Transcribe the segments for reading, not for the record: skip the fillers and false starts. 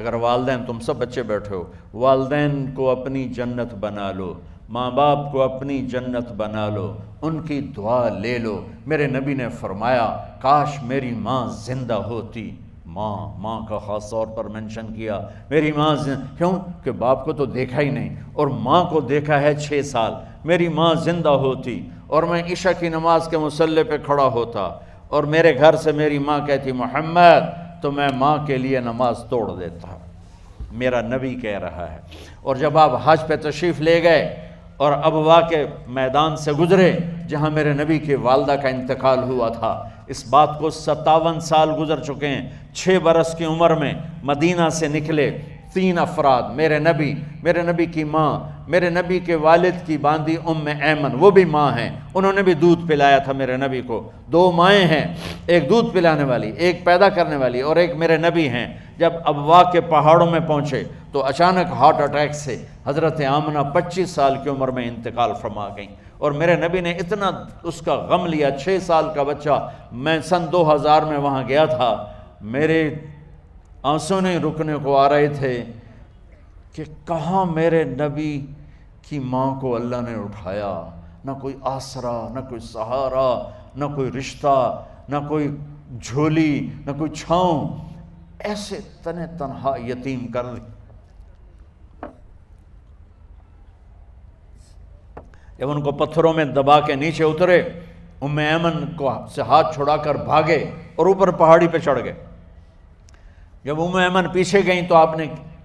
اگر والدین، تم سب بچے بیٹھے ہو، والدین کو اپنی جنت بنا لو، ماں باپ کو اپنی جنت بنا لو، ان کی دعا لے لو۔ میرے نبی نے فرمایا کاش میری ماں زندہ ہوتی۔ ماں کا خاص طور پر منشن کیا، میری ماں کیوں کہ باپ کو تو دیکھا ہی نہیں، اور ماں کو دیکھا ہے 6 سال۔ میری ماں زندہ ہوتی اور میں عشاء کی نماز کے مصلی پہ کھڑا ہوتا اور میرے گھر سے میری ماں کہتی محمد، تو میں ماں کے لیے نماز توڑ دیتا۔ میرا نبی کہہ رہا ہے۔ اور جب آپ حج پہ تشریف لے گئے اور ابوا کے میدان سے گزرے جہاں میرے نبی کی والدہ کا انتقال ہوا تھا، اس بات کو 57 سال گزر چکے ہیں۔ 6 برس کی عمر میں مدینہ سے نکلے 3 افراد، میرے نبی کی ماں، میرے نبی کے والد کی باندی ام ایمن، وہ بھی ماں ہیں، انہوں نے بھی دودھ پلایا تھا میرے نبی کو۔ 2 مائیں ہیں، ایک دودھ پلانے والی، ایک پیدا کرنے والی، اور ایک میرے نبی ہیں۔ جب ابوا کے پہاڑوں میں پہنچے تو اچانک ہارٹ اٹیک سے حضرت آمنہ 25 سال کی عمر میں انتقال فرما گئیں، اور میرے نبی نے اتنا اس کا غم لیا۔ 6 سال کا بچہ، میں سن 2000 میں وہاں گیا تھا، میرے آنسوں نہیں رکنے کو آ رہے تھے کہ کہاں میرے نبی کی ماں کو اللہ نے اٹھایا، نہ کوئی آسرا، نہ کوئی سہارا، نہ کوئی رشتہ، نہ کوئی جھولی، نہ کوئی چھاؤں، ایسے تنہا یتیم کر دی۔ جب ان کو پتھروں میں دبا کے نیچے اترے، ام ایمن کو سے ہاتھ چھڑا کر بھاگے اور اوپر پہاڑی پہ چڑھ گئے۔ جب ام ایمن پیچھے گئیں تو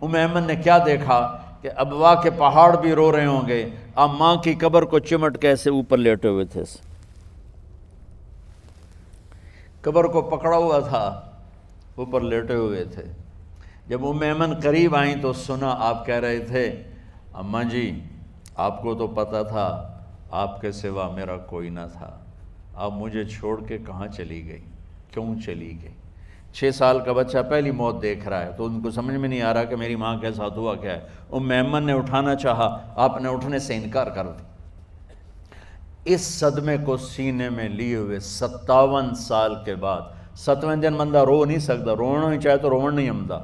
ام ایمن نے کیا دیکھا کہ ابوا کے پہاڑ بھی رو رہے ہوں گے، آپ ماں کی قبر کو چمٹ کے ایسے اوپر لیٹے ہوئے تھے، قبر کو پکڑا ہوا تھا، اوپر لیٹے ہوئے تھے۔ جب ام ایمن قریب آئیں تو سنا آپ کہہ رہے تھے اماں جی، آپ کو تو پتہ تھا آپ کے سوا میرا کوئی نہ تھا، آپ مجھے چھوڑ کے کہاں چلی گئی، کیوں چلی گئی؟ 6 سال کا بچہ پہلی موت دیکھ رہا ہے تو ان کو سمجھ میں نہیں آ رہا کہ میری ماں کے ساتھ ہوا کیا ہے۔ ام ایمن نے اٹھانا چاہا، آپ نے اٹھنے سے انکار کر دی۔ اس صدمے کو سینے میں لیے ہوئے 57 سال کے بعد، 7ویں دن بندہ رو نہیں سکتا، رونا ہی چاہے تو رونا نہیں آمدا،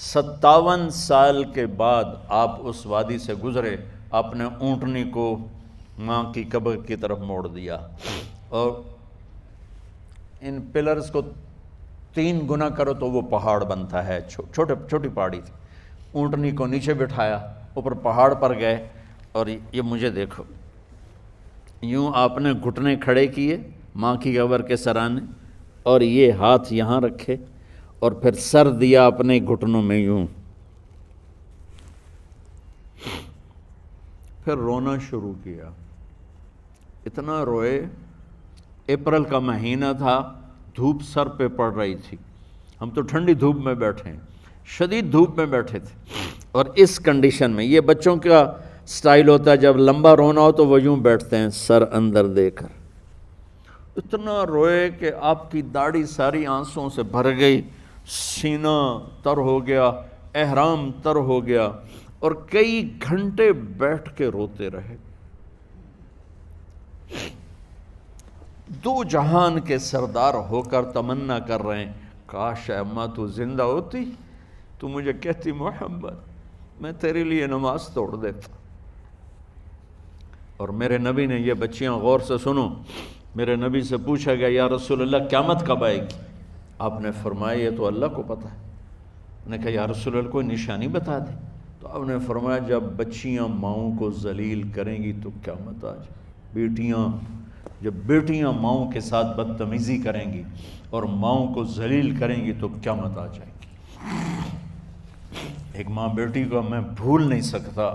57 سال کے بعد آپ اس وادی سے گزرے، اپنے اونٹنی کو ماں کی قبر کی طرف موڑ دیا، اور ان پلرز کو 3 گنا کرو تو وہ پہاڑ بنتا ہے، چھوٹی پہاڑی تھی۔ اونٹنی کو نیچے بٹھایا، اوپر پہاڑ پر گئے، اور یہ مجھے دیکھو، یوں آپ نے گھٹنے کھڑے کیے ماں کی قبر کے سرانے، اور یہ ہاتھ یہاں رکھے، اور پھر سر دیا اپنے گھٹنوں میں یوں، پھر رونا شروع کیا۔ اتنا روئے، اپریل کا مہینہ تھا، دھوپ سر پہ پڑ رہی تھی، ہم تو ٹھنڈی دھوپ میں بیٹھے ہیں، شدید دھوپ میں بیٹھے تھے، اور اس کنڈیشن میں یہ بچوں کا سٹائل ہوتا ہے، جب لمبا رونا ہو تو وہ یوں بیٹھتے ہیں سر اندر دے کر۔ اتنا روئے کہ آپ کی داڑھی ساری آنسوں سے بھر گئی، سینہ تر ہو گیا، احرام تر ہو گیا، اور کئی گھنٹے بیٹھ کے روتے رہے۔ 2 جہان کے سردار ہو کر تمنا کر رہے ہیں کاش اماں تو زندہ ہوتی، تو مجھے کہتی محمد میں تیرے لیے نماز توڑ دیتا۔ اور میرے نبی نے، یہ بچیاں غور سے سنو، میرے نبی سے پوچھا گیا یا رسول اللہ قیامت کب آئے گی؟ آپ نے فرمایا یہ تو اللہ کو پتہ ہے۔ نے کہا یا رسول اللہ کوئی نشانی بتا دیں؟ تو آپ نے فرمایا جب بچیاں ماؤں کو ذلیل کریں گی تو قیامت آ جائے۔ جب بیٹیاں ماؤں کے ساتھ بدتمیزی کریں گی اور ماؤں کو ذلیل کریں گی تو قیامت آ جائے گی۔ ایک ماں بیٹی کو میں بھول نہیں سکتا،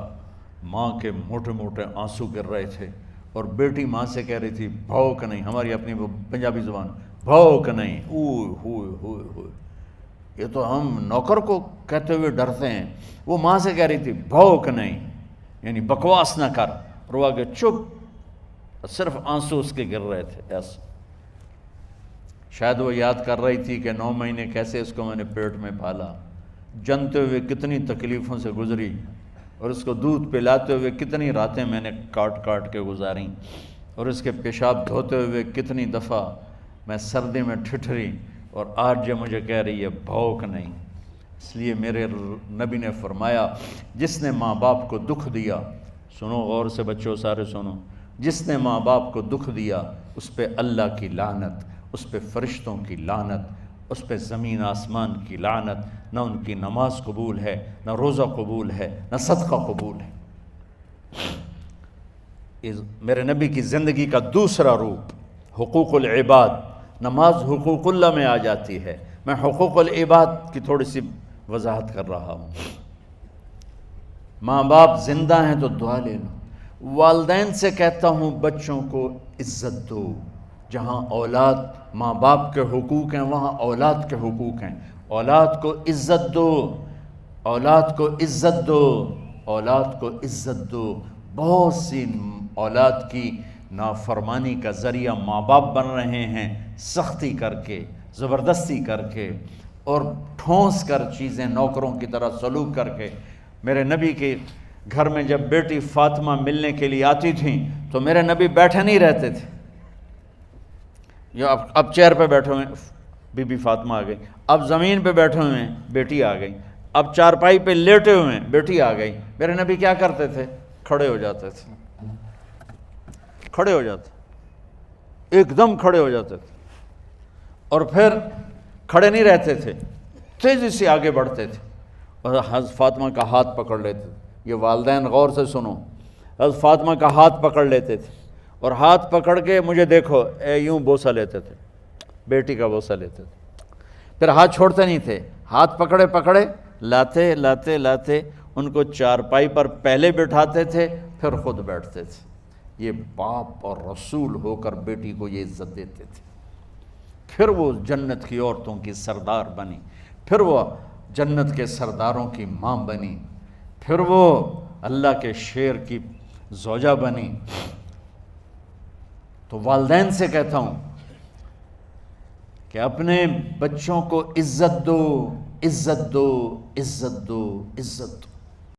ماں کے موٹے موٹے آنسو گر رہے تھے، اور بیٹی ماں سے کہہ رہی تھی بھوک نہیں، ہماری اپنی پنجابی زبان، بھوک نہیں، اوئے ہوئے ہوئے ہوئے، یہ تو ہم نوکر کو کہتے ہوئے ڈرتے ہیں، وہ ماں سے کہہ رہی تھی بھوک نہیں، یعنی بکواس نہ کر، روا کے چپ، صرف آنسو اس کے گر رہے تھے ایسا۔ شاید وہ یاد کر رہی تھی کہ 9 مہینے کیسے اس کو میں نے پیٹ میں پالا، جنتے ہوئے کتنی تکلیفوں سے گزری، اور اس کو دودھ پلاتے ہوئے کتنی راتیں میں نے کاٹ کاٹ کے گزاریں، اور اس کے پیشاب دھوتے ہوئے کتنی دفعہ میں سردی میں ٹھٹھری، اور آج جو مجھے کہہ رہی ہے بھوک نہیں۔ اس لیے میرے نبی نے فرمایا جس نے ماں باپ کو دکھ دیا، سنو غور سے بچوں سارے سنو، جس نے ماں باپ کو دکھ دیا اس پہ اللہ کی لعنت، اس پہ فرشتوں کی لعنت، اس پہ زمین آسمان کی لعنت، نہ ان کی نماز قبول ہے، نہ روزہ قبول ہے، نہ صدقہ قبول ہے۔ میرے نبی کی زندگی کا دوسرا روپ حقوق العباد، نماز حقوق اللہ میں آ جاتی ہے، میں حقوق العباد کی تھوڑی سی وضاحت کر رہا ہوں۔ ماں باپ زندہ ہیں تو دعا لے لو۔ والدین سے کہتا ہوں بچوں کو عزت دو، جہاں اولاد ماں باپ کے حقوق ہیں وہاں اولاد کے حقوق ہیں، اولاد کو عزت دو، اولاد کو عزت دو، اولاد کو عزت دو۔ بہت سی اولاد کی نافرمانی کا ذریعہ ماں باپ بن رہے ہیں، سختی کر کے، زبردستی کر کے اور ٹھونس کر چیزیں نوکروں کی طرح سلوک کر کے۔ میرے نبی کے گھر میں جب بیٹی فاطمہ ملنے کے لیے آتی تھیں تو میرے نبی بیٹھے نہیں رہتے تھے، یا اب چیئر پہ بیٹھے ہوئے بی بی فاطمہ آ گئی، اب زمین پہ بیٹھے ہوئے ہیں بیٹی آ گئی، اب چارپائی پہ لیٹے ہوئے ہیں بیٹی آ گئی۔ میرے نبی کیا کرتے تھے؟ کھڑے ہو جاتے تھے، کھڑے ہو جاتے، ایک دم کھڑے ہو جاتے تھے، اور پھر کھڑے نہیں رہتے تھے، تیزی سے آگے بڑھتے تھے اور حضرت فاطمہ کا ہاتھ پکڑ لیتے تھے۔ یہ والدین غور سے سنو، حضرت فاطمہ کا ہاتھ پکڑ لیتے تھے اور ہاتھ پکڑ کے مجھے دیکھو یوں بوسہ لیتے تھے، بیٹی کا بوسہ لیتے تھے، پھر ہاتھ چھوڑتے نہیں تھے، ہاتھ پکڑے پکڑے لاتے لاتے لاتے ان کو چارپائی پر پہلے بٹھاتے تھے پھر خود بیٹھتے تھے۔ یہ باپ اور رسول ہو کر بیٹی کو یہ عزت دیتے تھے۔ پھر وہ جنت کی عورتوں کی سردار بنی، پھر وہ جنت کے سرداروں کی ماں بنی، پھر وہ اللہ کے شیر کی زوجہ بنی۔ تو والدین سے کہتا ہوں کہ اپنے بچوں کو عزت دو، عزت دو، عزت دو، عزت دو۔